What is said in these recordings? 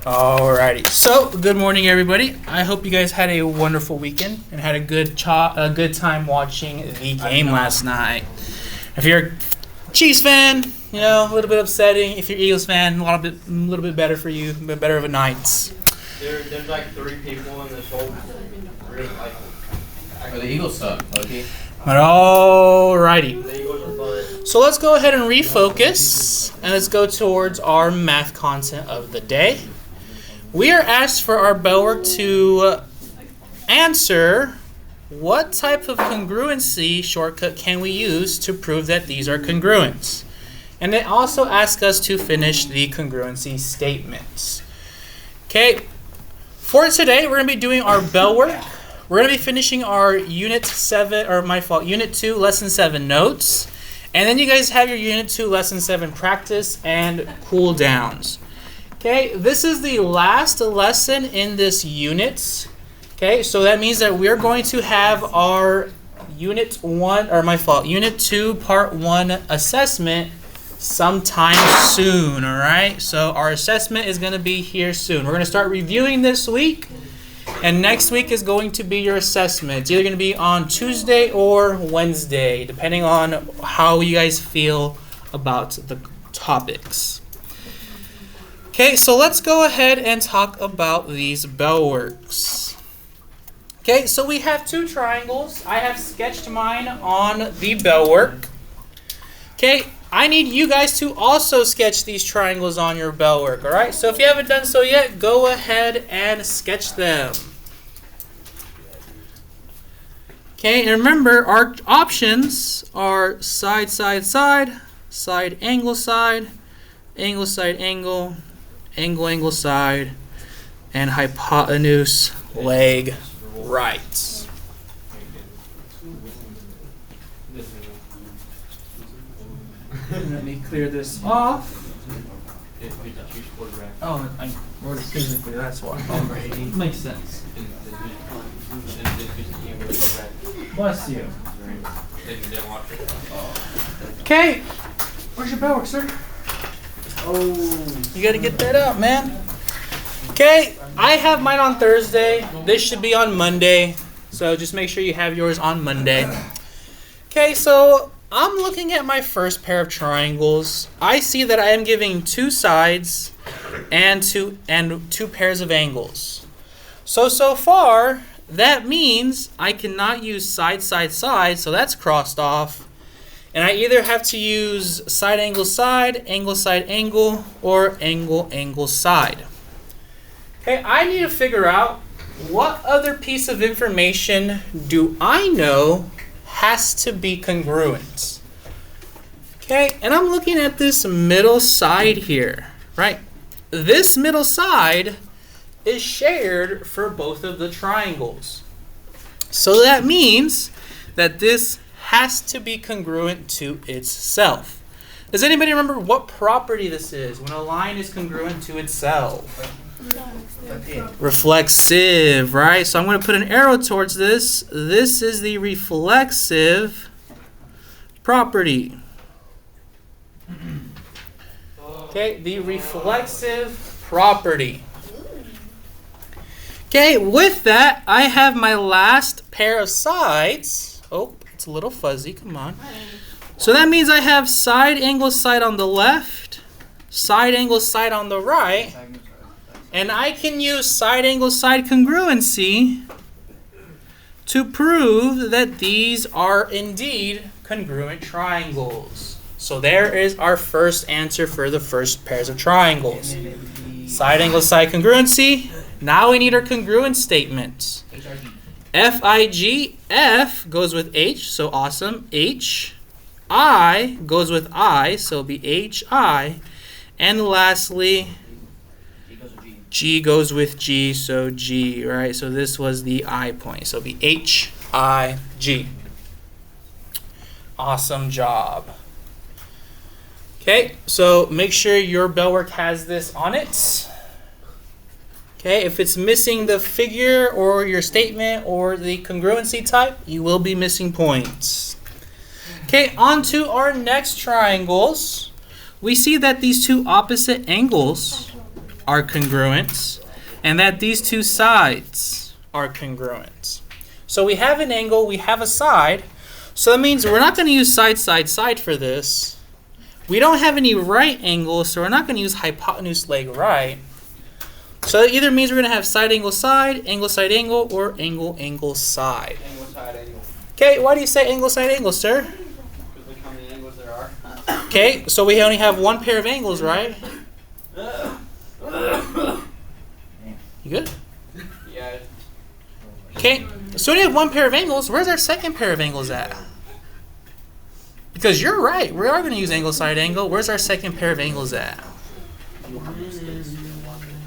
Alrighty, so good morning everybody. I hope you guys had a wonderful weekend and had a good time watching the game last night. If you're a Chiefs fan, you know, a little bit upsetting. If you're Eagles fan, a little bit better for you, a bit better of a night. There's like 3 people in this whole group. The Eagles suck, okay? But alrighty. The Eagles are fun. So let's go ahead and refocus and let's go towards our math content of the day. We are asked for our bell work to answer what type of congruency shortcut can we use to prove that these are congruent. And they also ask us to finish the congruency statements. Okay, for today we're going to be doing our bell work. We're going to be finishing our Unit 2 Lesson 7 notes. And then you guys have your Unit 2 Lesson 7 practice and cool downs. Okay, this is the last lesson in this unit. Okay, so that means that we're going to have our Unit 2 Part 1 assessment sometime soon, all right? So our assessment is going to be here soon. We're going to start reviewing this week, and next week is going to be your assessment. It's either going to be on Tuesday or Wednesday, depending on how you guys feel about the topics. Okay, so let's go ahead and talk about these bell works. Okay, so we have 2 triangles. I have sketched mine on the bell work. Okay, I need you guys to also sketch these triangles on your bell work, all right? So if you haven't done so yet, go ahead and sketch them. Okay, and remember our options are side, side, side, side, angle, side, angle, side, angle, angle, angle, side, and hypotenuse, leg, right. Let me clear this off. Oh, I wrote it physically, that's why. Makes sense. Bless you. Okay, where's your bell work, sir? Oh, you gotta get that up, man. Okay, I have mine on Thursday. This should be on Monday. So just make sure you have yours on Monday. Okay, so I'm looking at my first pair of triangles. I see that I am giving 2 sides and two pairs of angles. So far, that means I cannot use side, side, side, so that's crossed off. And I either have to use side, angle, side, angle, or angle, angle, side. Okay, I need to figure out what other piece of information do I know has to be congruent. Okay, and I'm looking at this middle side here, right? This middle side is shared for both of the triangles. So that means that this has to be congruent to itself. Does anybody remember what property this is when a line is congruent to itself? Reflexive, right? So I'm going to put an arrow towards this. This is the reflexive property. Okay, the reflexive property. Okay, with that, I have my last pair of sides. Oh, it's a little fuzzy, come on. So that means I have side, angle, side on the left, side, angle, side on the right, and I can use side, angle, side congruency to prove that these are indeed congruent triangles. So there is our first answer for the first pairs of triangles. Side, angle, side congruency. Now we need our congruent statements. F-I-G, F goes with H, so awesome. H, I goes with I, so it'll be H-I. And lastly, G goes with G, so G, right? So this was the I point, so it'll be H-I-G. Awesome job. Okay, so make sure your bell work has this on it. Okay, if it's missing the figure or your statement or the congruency type, you will be missing points. Okay, on to our next triangles. We see that these two opposite angles are congruent, and that these two sides are congruent. So we have an angle, we have a side, so that means we're not going to use side, side, side for this. We don't have any right angles, so we're not going to use hypotenuse, leg, right. So it either means we're going to have side, angle, or angle, angle, side. Angle, side, angle. Okay, why do you say angle, side, angle, sir? Because look how many angles there are. Okay, so we only have one pair of angles, right? You good? Yeah. Okay, so we have one pair of angles. Where's our second pair of angles at? Because you're right, we are going to use angle, side, angle. Where's our second pair of angles at?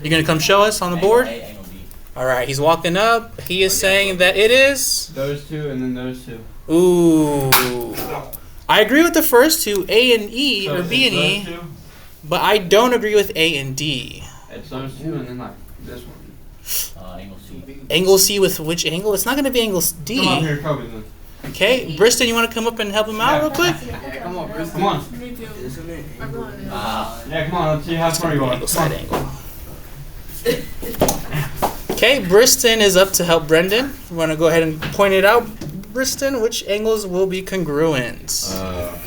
You going to come show us on the board? All right, he's walking up. He is saying that it is Those two and then those two. Ooh. I agree with the first two, A and E, or B and E, but I don't agree with A and D. It's those two and then like this one. Angle C. Angle C with which angle? It's not going to be angle D. Come on here, Kobe. Then. Okay, Briston, you want to come up and help him out real quick? Yeah, come on, Bruce. Come on. Me too. Yeah, come on. Let's see how smart you are. Angle, side, angle. Okay, Briston is up to help Brendan. You want to go ahead and point it out, Briston, which angles will be congruent? I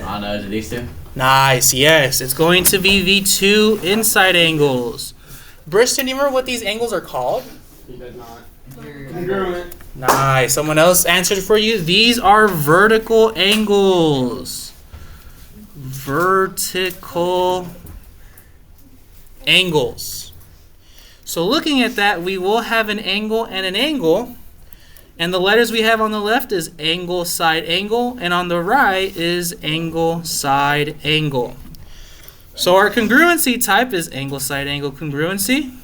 don't know, is it these two? Nice, yes. It's going to be the two inside angles. Briston, do you remember what these angles are called? He does not. Congruent. Nice. Someone else answered for you. These are vertical angles. Vertical angles. So looking at that, we will have an angle and an angle. And the letters we have on the left is angle, side, angle. And on the right is angle, side, angle. So our congruency type is angle, side, angle, congruency.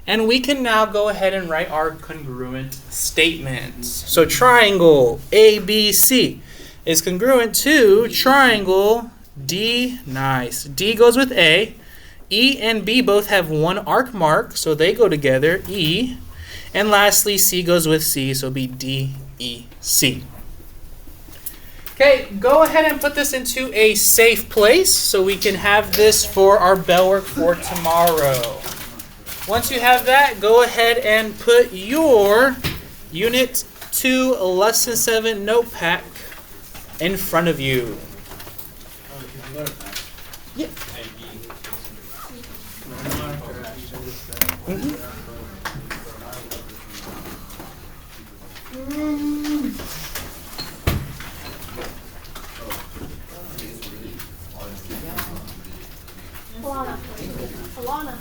And we can now go ahead and write our congruent statements. So triangle ABC is congruent to triangle D. Nice. D goes with A. E and B both have one arc mark, so they go together, E. And lastly, C goes with C, so it'll be D, E, C. Okay, go ahead and put this into a safe place so we can have this for our bell work for tomorrow. Once you have that, go ahead and put your Unit 2 Lesson 7 notepad in front of you. Yeah. Alana.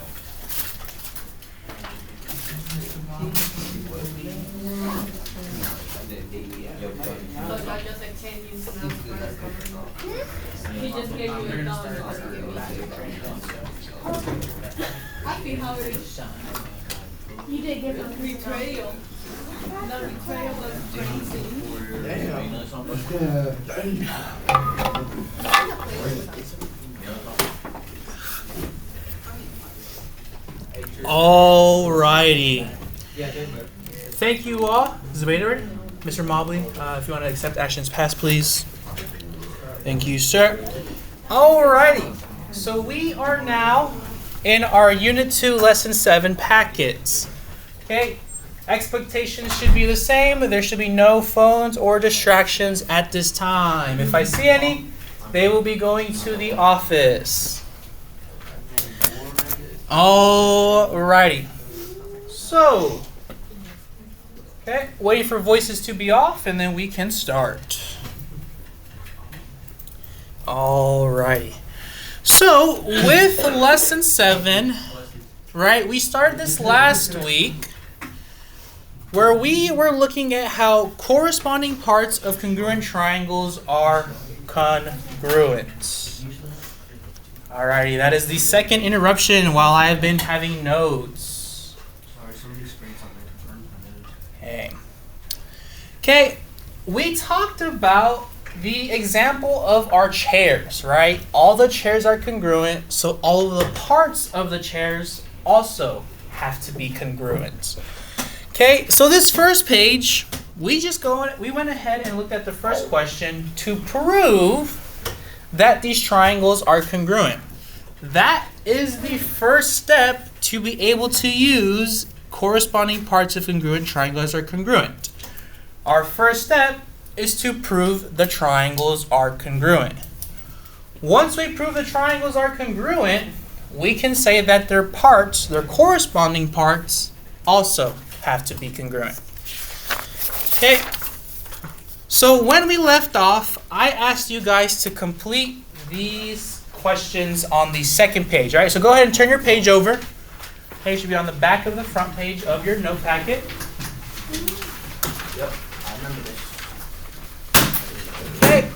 Look, I just like 10 years now. He just gave you a dollar. I feel how it is. You did give him betrayal. Not betrayal, but Alrighty. Thank you all. Is the ready? Mr. Mobley, if you want to accept actions past, please. Thank you, sir. Alrighty. So we are now in our Unit 2 Lesson 7 packets. Okay. Expectations should be the same. There should be no phones or distractions at this time. If I see any, they will be going to the office. Alrighty. So, okay, waiting for voices to be off and then we can start. Alrighty. So, with Lesson 7, right, we started this last week where we were looking at how corresponding parts of congruent triangles are congruent. Alrighty, that is the second interruption while I have been having notes. Okay, we talked about the example of our chairs, right? All the chairs are congruent, so all of the parts of the chairs also have to be congruent. Okay, so this first page, we went ahead and looked at the first question to prove that these triangles are congruent. That is the first step to be able to use corresponding parts of congruent triangles are congruent? Our first step is to prove the triangles are congruent. Once we prove the triangles are congruent, we can say that their parts, their corresponding parts, also have to be congruent. Okay, so when we left off, I asked you guys to complete these questions on the second page. All right, so go ahead and turn your page over. Page should be on the back of the front page of your note packet. Yep, I remember this. Okay,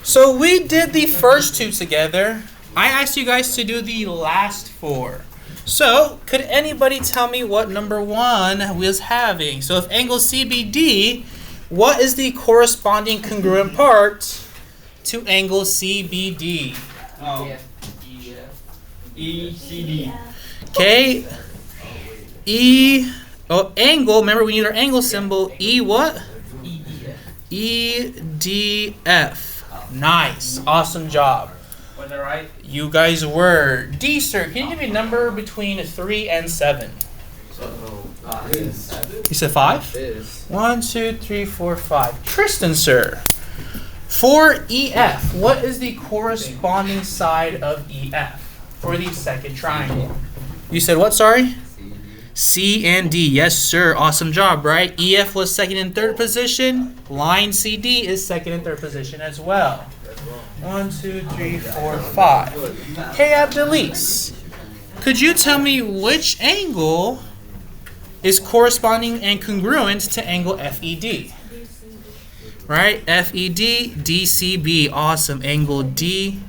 so we did the first two together. I asked you guys to do the last four. So, could anybody tell me what number one was having? So, if angle CBD, what is the corresponding congruent part to angle CBD? Oh. ECD. Okay. Angle, remember we need our angle symbol. E what? EDF. Nice. Awesome job. Was that right? You guys were. D, sir, can you give me a number between 3 and 7? You said 5? 1, 2, 3, 4, 5. Tristan, sir. For EF, what is the corresponding side of EF for the second triangle? You said what, sorry? C and D. Yes, sir. Awesome job, right? EF was second and third position. Line CD is second and third position as well. 1, 2, 3, 4, 5. Hey, Abdelis, could you tell me which angle is corresponding and congruent to angle FED? Right? FED, DCB. Awesome. Angle D.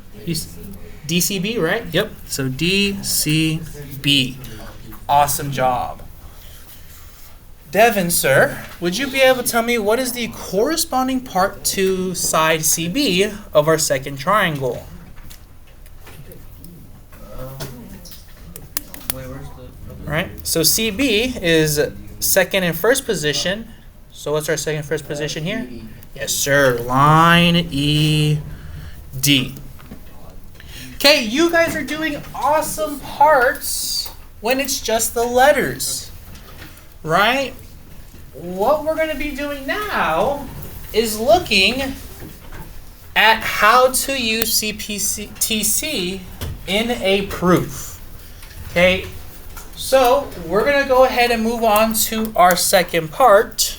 DCB, right? Yep. So DCB. Awesome job. Devin, sir, would you be able to tell me what is the corresponding part to side CB of our second triangle? Right? So CB is second and first position. So what's our second and first position here? Yes, sir. Line ED. Okay, you guys are doing awesome parts when it's just the letters. Right? What we're going to be doing now is looking at how to use CPCTC in a proof. Okay, so we're going to go ahead and move on to our second part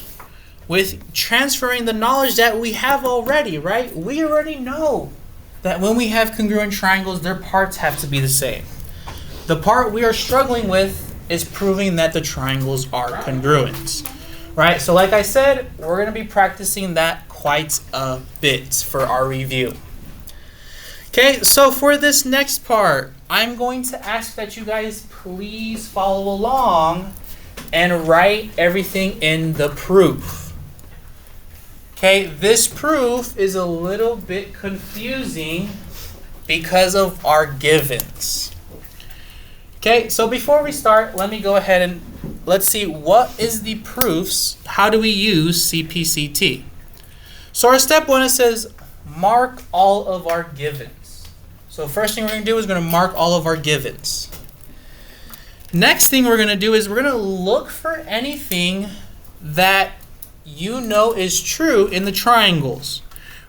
with transferring the knowledge that we have already, right? We already know that when we have congruent triangles, their parts have to be the same. The part we are struggling with is proving that the triangles are congruent, right? So like I said, we're going to be practicing that quite a bit for our review. Okay, so for this next part, I'm going to ask that you guys please follow along and write everything in the proof. Okay, this proof is a little bit confusing because of our givens. Okay, so before we start, let me go ahead and let's see what is the proofs. How do we use CPCT? So our step one, it says mark all of our givens. So first thing we're going to do is we're going to mark all of our givens. Next thing we're going to do is we're going to look for anything that you know is true in the triangles.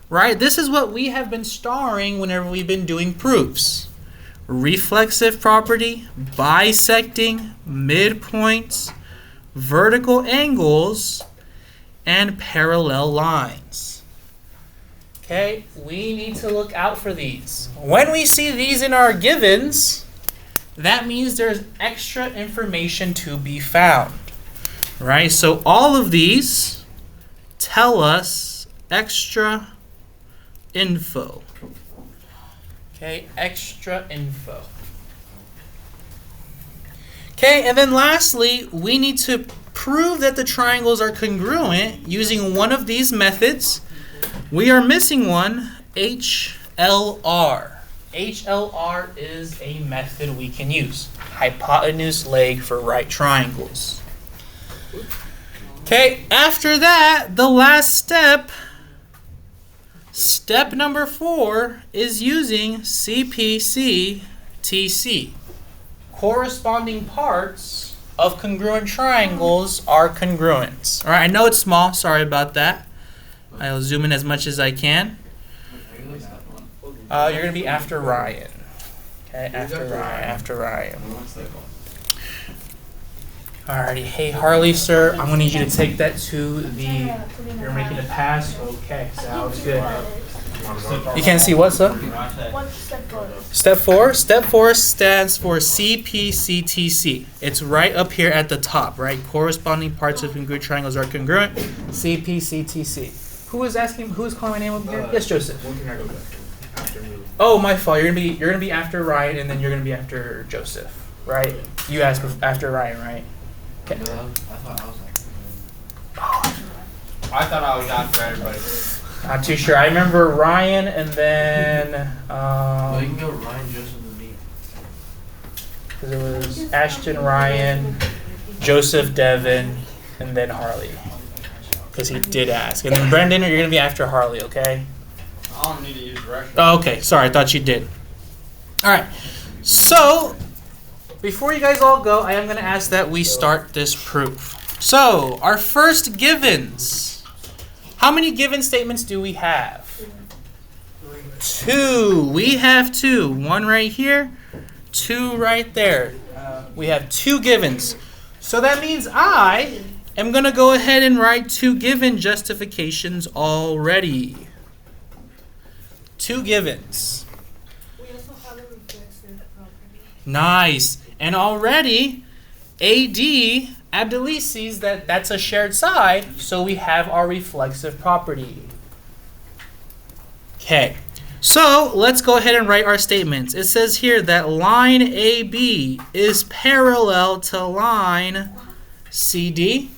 Right? This is what we have been starring whenever we've been doing proofs. Reflexive property, bisecting, midpoints, vertical angles, and parallel lines. Okay, we need to look out for these. When we see these in our givens, that means there's extra information to be found. Right? So all of these tell us extra info. Okay, extra info. Okay, and then lastly, we need to prove that the triangles are congruent using one of these methods. We are missing one, HLR. HLR is a method we can use. Hypotenuse leg for right triangles. Okay, after that, the last step, step number 4, is using CPCTC. CPCTC. Corresponding parts of congruent triangles are congruent. All right, I know it's small. Sorry about that. I'll zoom in as much as I can. You're going to be after Ryan. Okay, after Ryan. Alrighty, hey Harley, sir, I'm going to need you to take that to the, you're making a pass? Okay, sounds good. You can't see what, sir? What's step 4? Step 4? Step 4 stands for CPCTC. It's right up here at the top, right? Corresponding parts of congruent triangles are congruent. CPCTC. Who is asking, who is calling my name over here? Yes, Joseph. Oh, my fault. You're gonna be after Ryan, and then you're gonna be after Joseph, right? You asked after Ryan, right? Okay. I thought I was after everybody. Not too sure. I remember Ryan, and then You can go Ryan, Joseph, and me. because it was Ashton, Ryan, Joseph, Devin, and then Harley. Because he did ask, and then Brendan, you're gonna be after Harley, okay? I don't need to use directions. Oh, okay, sorry, I thought you did. All right, so before you guys all go, I am going to ask that we start this proof. So, our first givens. How many given statements do we have? 2. We have 2. 1 right here, 2 right there. We have 2 givens. So that means I am going to go ahead and write 2 given justifications already. 2 givens. We also have a reflexive property. Nice. And already, AD, Abdeli sees that that's a shared side, so we have our reflexive property. Okay. So, let's go ahead and write our statements. It says here that line AB is parallel to line CD.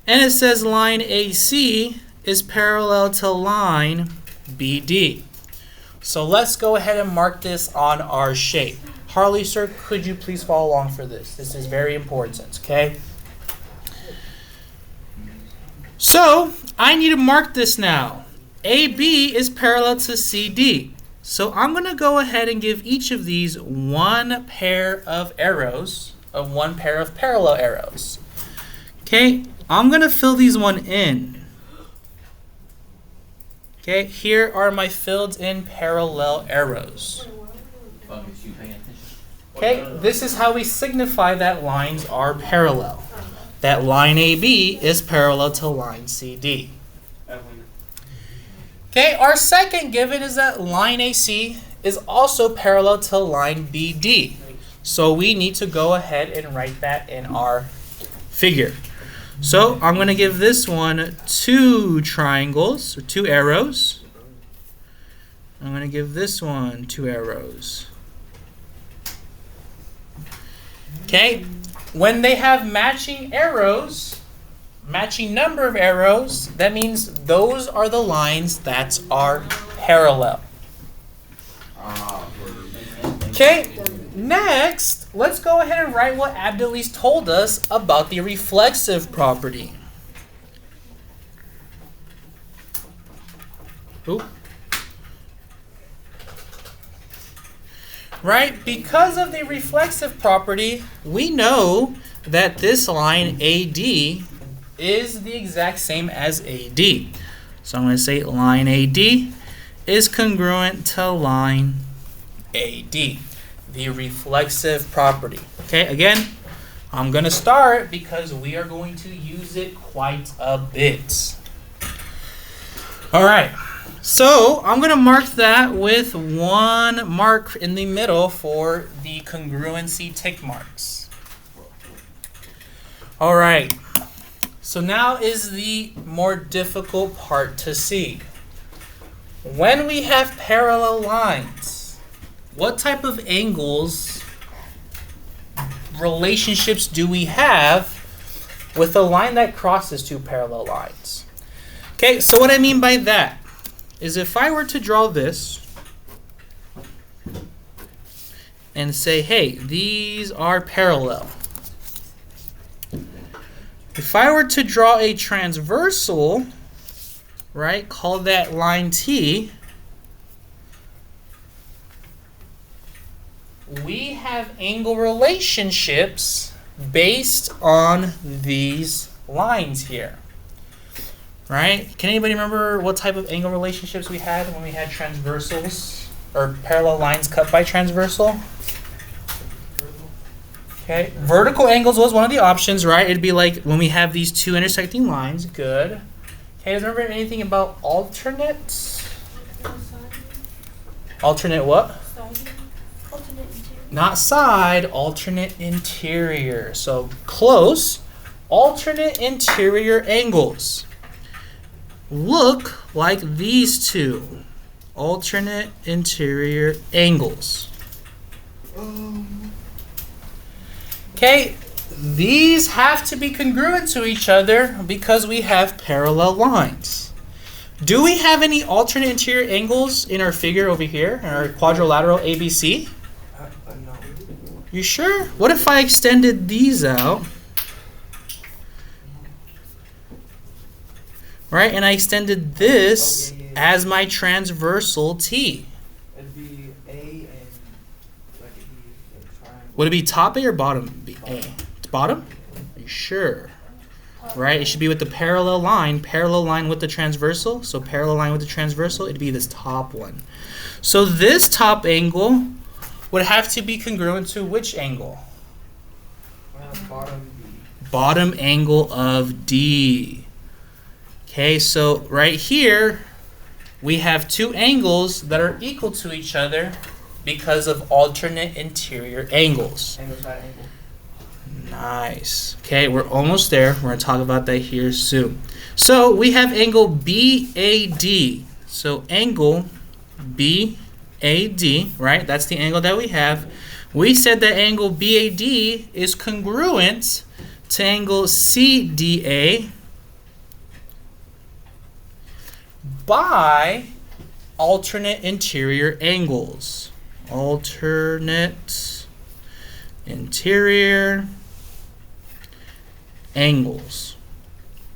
And it says line AC is parallel to line BD. So let's go ahead and mark this on our shape. Harley, sir, could you please follow along for this? This is very important, okay? So, I need to mark this now. AB is parallel to CD. So I'm going to go ahead and give each of these one pair of arrows, of one pair of parallel arrows. Okay, I'm going to fill these one in. Okay, here are my filled in parallel arrows. Okay, this is how we signify that lines are parallel. That line AB is parallel to line CD. Okay, our second given is that line AC is also parallel to line BD. So we need to go ahead and write that in our figure. So I'm going to give this one 2 triangles, or 2 arrows. I'm going to give this one 2 arrows. Okay, when they have matching arrows, matching number of arrows, that means those are the lines that are parallel. Okay, next, let's go ahead and write what Abdelis told us about the reflexive property. Ooh. Right, because of the reflexive property, we know that this line AD is the exact same as AD. So I'm going to say line AD is congruent to line AD, the reflexive property. Okay, again, I'm going to start because we are going to use it quite a bit. All right, so I'm going to mark that with one mark in the middle for the congruency tick marks. All right, so now is the more difficult part to see. When we have parallel lines, what type of angles, relationships do we have with a line that crosses 2 parallel lines? Okay, so what I mean by that is if I were to draw this and say, hey, these are parallel. If I were to draw a transversal, right, call that line T, we have angle relationships based on these lines here. Right? Can anybody remember what type of angle relationships we had when we had transversals or parallel lines cut by transversal? Okay, vertical angles was one of the options, right? It'd be like when we have these two intersecting lines. Good. Okay, remember anything about alternates? Alternate what? Alternate interior. Not side, alternate interior. So close. Alternate interior angles look like these two. Alternate interior angles. Okay, these have to be congruent to each other because we have parallel lines. Do we have any alternate interior angles in our figure over here, in our quadrilateral ABC? No. You sure? What if I extended these out? Right, and I extended this as my transversal T. It'd be A and like it'd be a triangle. Would it be top A or bottom B? A. It's bottom? Are you sure? Right, it should be with the parallel line with the transversal. So parallel line with the transversal, it'd be this top one. So this top angle would have to be congruent to which angle? Bottom B. Bottom angle of D. Okay, so right here, we have two angles that are equal to each other because of alternate interior angles. Angle side angle. Nice. Okay, we're almost there. We're going to talk about that here soon. So we have angle BAD. So angle BAD, right? That's the angle that we have. We said that angle BAD is congruent to angle CDA by alternate interior angles. Alternate interior angles.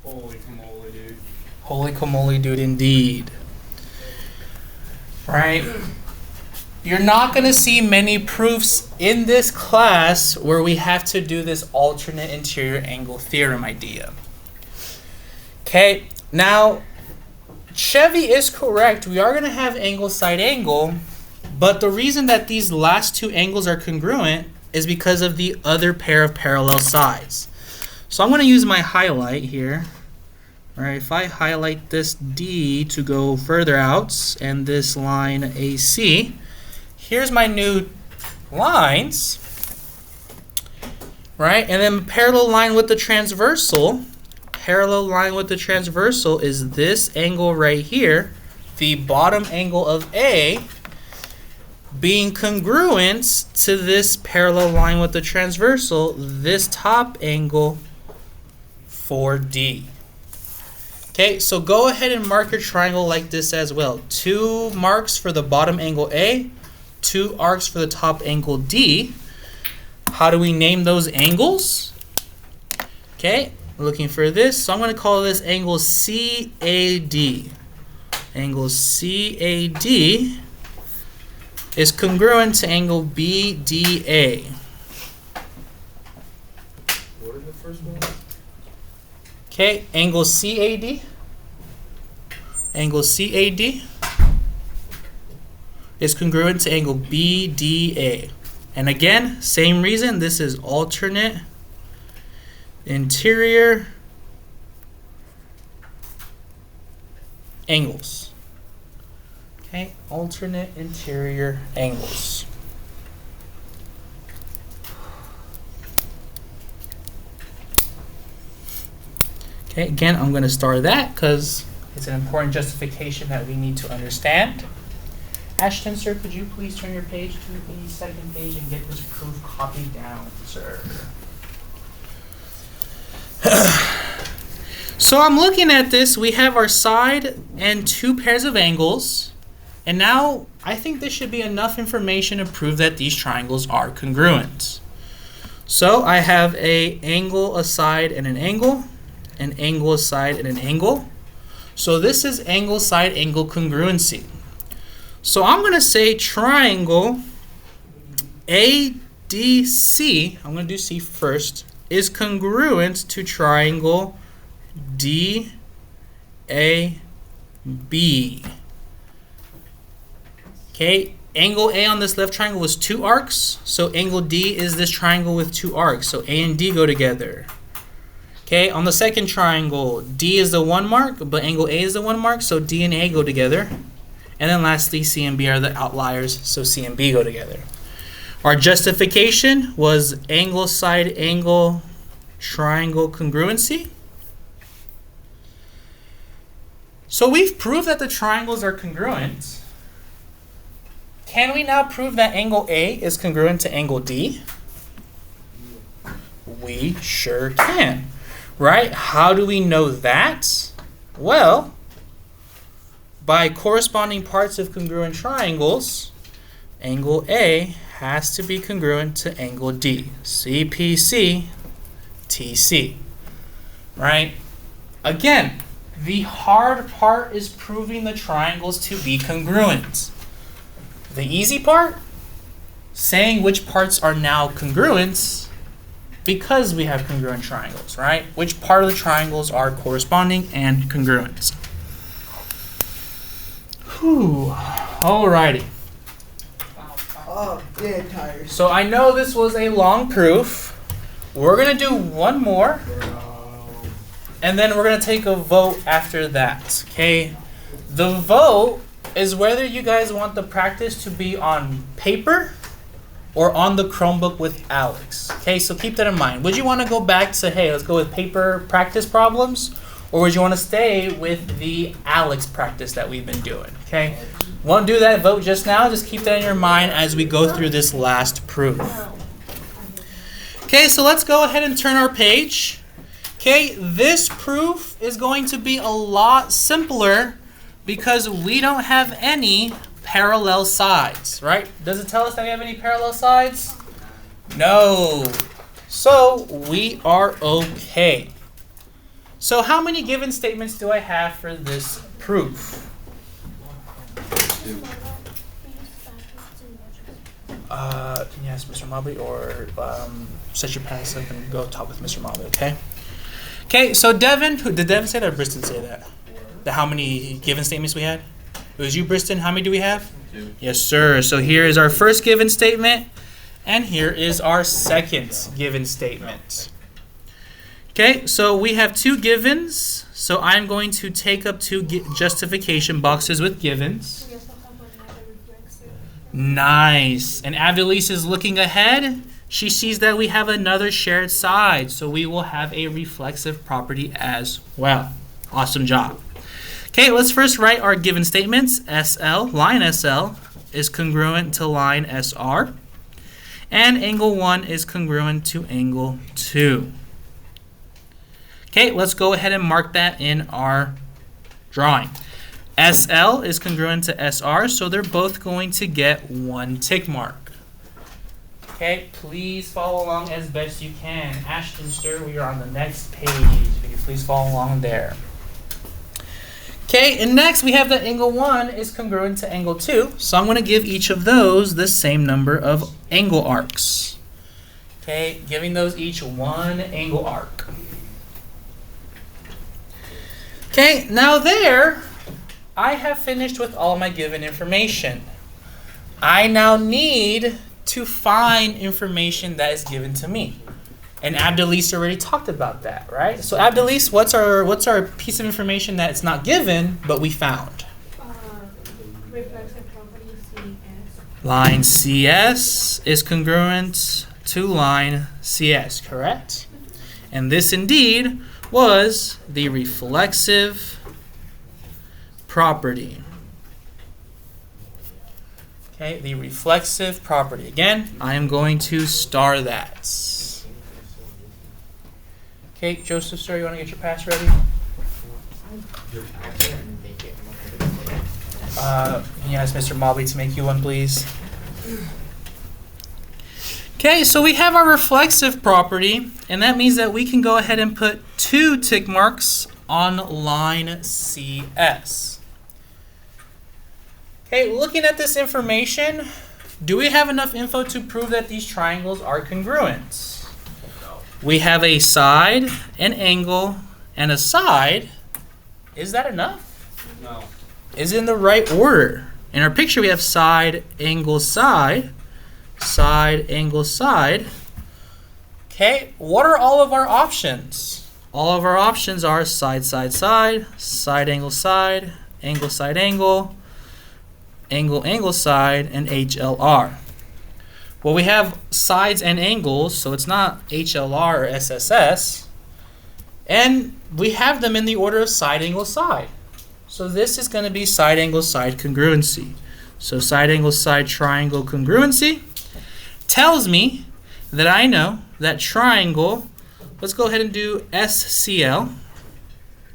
Holy camole, dude. Holy camole, dude, indeed. Right? You're not going to see many proofs in this class where we have to do this alternate interior angle theorem idea. Okay, now Chevy is correct. We are going to have angle side angle, but the reason that these last two angles are congruent is because of the other pair of parallel sides. So I'm going to use my highlight here. All right, if I highlight this D to go further out and this line AC, here's my new lines, right? And then parallel line with the transversal. Parallel line with the transversal is this angle right here, the bottom angle of A, being congruent to this parallel line with the transversal, this top angle for D. Okay, so go ahead and mark your triangle like this as well. 2 marks for the bottom angle A, 2 arcs for the top angle D. How do we name those angles? Okay, looking for this. So I'm going to call this angle CAD. Angle CAD is congruent to angle BDA. What is the first one? Okay, angle CAD. Angle CAD is congruent to angle BDA. And again, same reason, this is alternate interior angles. Okay, alternate interior angles. Okay, again, I'm going to star that because it's an important justification that we need to understand. Ashton, sir, could you please turn your page to the second page and get this proof copied down, sir? So I'm looking at this. We have our side and 2 pairs of angles. And now I think this should be enough information to prove that these triangles are congruent. So I have an angle, a side, and an angle a side, and an angle. So this is angle, side, angle congruency. So I'm going to say triangle ADC, I'm going to do C first, is congruent to triangle DAB. Okay, angle A on this left triangle was 2 arcs, so angle D is this triangle with 2 arcs, so A and D go together. Okay, on the second triangle, D is the 1 mark, but angle A is the 1 mark, so D and A go together. And then lastly, C and B are the outliers, so C and B go together. Our justification was angle side angle triangle congruency. So we've proved that the triangles are congruent. Can we now prove that angle A is congruent to angle D? We sure can, right? How do we know that? Well, by corresponding parts of congruent triangles, angle A has to be congruent to angle D. CPCTC, right? Again, the hard part is proving the triangles to be congruent. The easy part, saying which parts are now congruent because we have congruent triangles, right? Which part of the triangles are corresponding and congruent. Whew. Alrighty. Oh, dead tired. So I know this was a long proof. We're going to do one more. And then we're going to take a vote after that. Okay? The vote is whether you guys want the practice to be on paper or on the Chromebook with Alex. Okay, so keep that in mind. Would you want to go back to, hey, let's go with paper practice problems? Or would you want to stay with the Alex practice that we've been doing? Okay, won't do that vote just now. Just keep that in your mind as we go through this last proof. Okay, so let's go ahead and turn our page. Okay, this proof is going to be a lot simpler because we don't have any parallel sides, right? Does it tell us that we have any parallel sides? No. So we are okay. So how many given statements do I have for this proof? Can you ask Mr. Mobley or set your pass up and go talk with Mr. Mobley, okay? Okay, so Devin, did Devin say that or Briston say that? How many given statements we had? It was you, Briston. How many do we have? 2. Yes, sir. So here is our first given statement, and here is our second given statement. Okay, so we have 2 givens. So I'm going to take up 2 justification boxes with givens. Nice. And Adelise is looking ahead. She sees that we have another shared side, so we will have a reflexive property as well. Awesome job. Okay, let's first write our given statements. SL, line SL, is congruent to line SR. And angle 1 is congruent to angle 2. Okay, let's go ahead and mark that in our drawing. SL is congruent to SR, so they're both going to get 1 tick mark. Okay, please follow along as best you can. Ashton Stir, we are on the next page. If you could please follow along there. Okay, and next we have that angle 1 is congruent to angle 2, so I'm going to give each of those the same number of angle arcs. Okay, giving those each 1 angle arc. Okay, now there, I have finished with all my given information. I now need to find information that is given to me. And Abdelise already talked about that, right? So Abdelise, what's our piece of information that's not given, but we found? Reflexive property CS. Line CS is congruent to line CS, correct? And this indeed was the reflexive property. Okay, the reflexive property. Again, I am going to star that. Okay, Joseph, sir, you want to get your pass ready? Can you ask Mr. Mobley to make you one, please? Okay, so we have our reflexive property, and that means that we can go ahead and put 2 tick marks on line CS. Okay, looking at this information, do we have enough info to prove that these triangles are congruent? We have a side, an angle, and a side. Is that enough? No. Is it in the right order? In our picture, we have side, angle, side. Side, angle, side. Okay, what are all of our options? All of our options are side, side, side, side, angle, side, angle, side, angle, angle, angle, side, and HLR. Well, we have sides and angles, so it's not HLR or SSS. And we have them in the order of side, angle, side. So this is going to be side, angle, side congruency. So side, angle, side triangle congruency tells me that I know that triangle, let's go ahead and do SCL.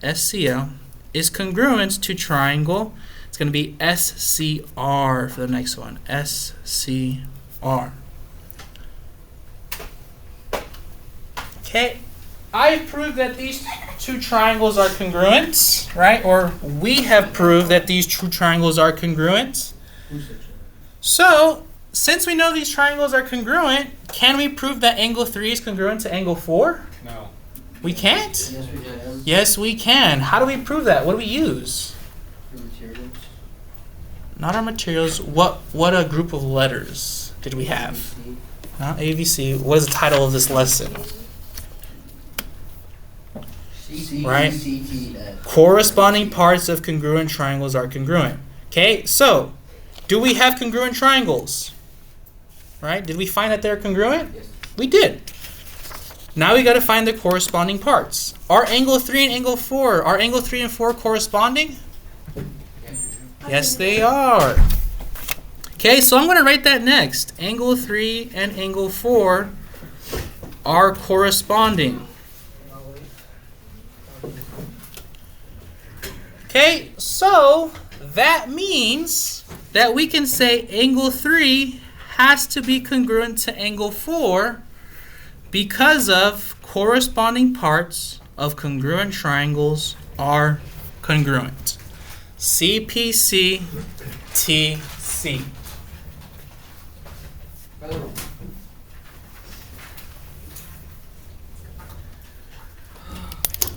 SCL is congruent to triangle. It's going to be SCR for the next one. SCR. Okay, I proved that these two triangles are congruent, right? Or we have proved that these two triangles are congruent. So, since we know these triangles are congruent, can we prove that angle 3 is congruent to angle 4? No. We can't? Yes, we can. Yes, we can. How do we prove that? What do we use? For materials. Not our materials. What a group of letters did we have? Not AVC. What is the title of this lesson? Right? CPCTC. Corresponding parts of congruent triangles are congruent. Okay, so do we have congruent triangles? Right? Did we find that they're congruent? Yes. We did. Now we got to find the corresponding parts. Are angle 3 and angle 4, are angle 3 and 4 corresponding? Yes, they are. Okay, so I'm going to write that next. Angle 3 and angle 4 are corresponding. Okay, so that means that we can say angle 3 has to be congruent to angle 4 because of corresponding parts of congruent triangles are congruent. CPCTC.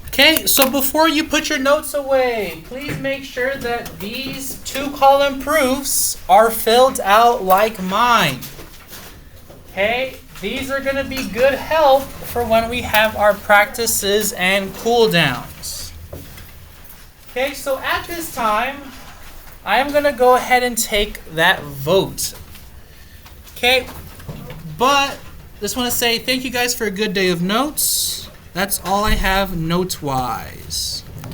Okay, so before you put your notes away, please make sure that these 2-column proofs are filled out like mine. Okay, these are going to be good help for when we have our practices and cool downs. Okay, so at this time, I am going to go ahead and take that vote. Okay, but just want to say thank you guys for a good day of notes. That's all I have notes-wise.